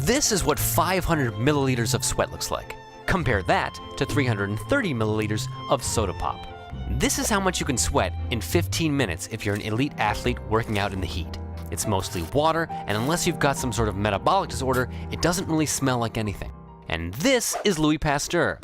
This is what 500 milliliters of sweat looks like. Compare that to 330 milliliters of soda pop. This is how much you can sweat in 15 minutes if you're an elite athlete working out in the heat. It's mostly water, and unless you've got some sort of metabolic disorder, it doesn't really smell like anything. And this is Louis Pasteur.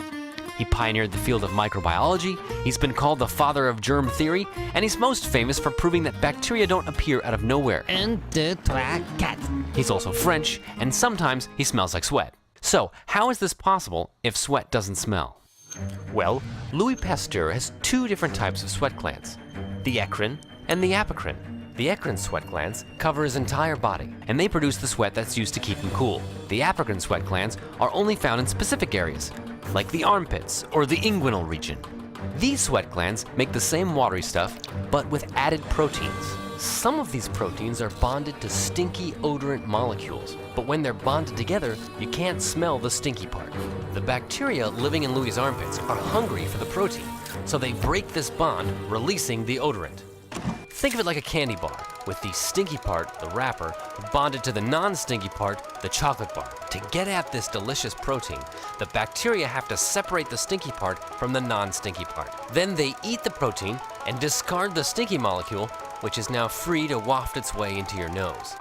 He pioneered the field of microbiology, he's been called the father of germ theory, and he's most famous for proving that bacteria don't appear out of nowhere. 1, 2, 3, 4. He's also French, and sometimes he smells like sweat. So, how is this possible if sweat doesn't smell? Well, Louis Pasteur has two different types of sweat glands, the eccrine and the apocrine. The eccrine sweat glands cover his entire body, and they produce the sweat that's used to keep him cool. The apocrine sweat glands are only found in specific areas, like the armpits or the inguinal region. These sweat glands make the same watery stuff, but with added proteins. Some of these proteins are bonded to stinky odorant molecules, but when they're bonded together, you can't smell the stinky part. The bacteria living in Louis' armpits are hungry for the protein, so they break this bond, releasing the odorant. Think of it like a candy bar, with the stinky part, the wrapper, bonded to the non-stinky part, the chocolate bar. To get at this delicious protein, the bacteria have to separate the stinky part from the non-stinky part. Then they eat the protein and discard the stinky molecule, which is now free to waft its way into your nose.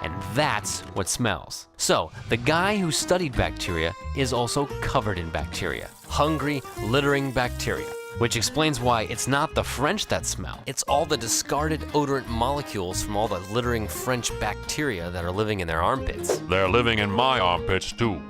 And that's what smells. So, the guy who studied bacteria is also covered in bacteria. Hungry, littering bacteria. Which explains why it's not the French that smell. It's all the discarded odorant molecules from all the littering French bacteria that are living in their armpits. They're living in my armpits too.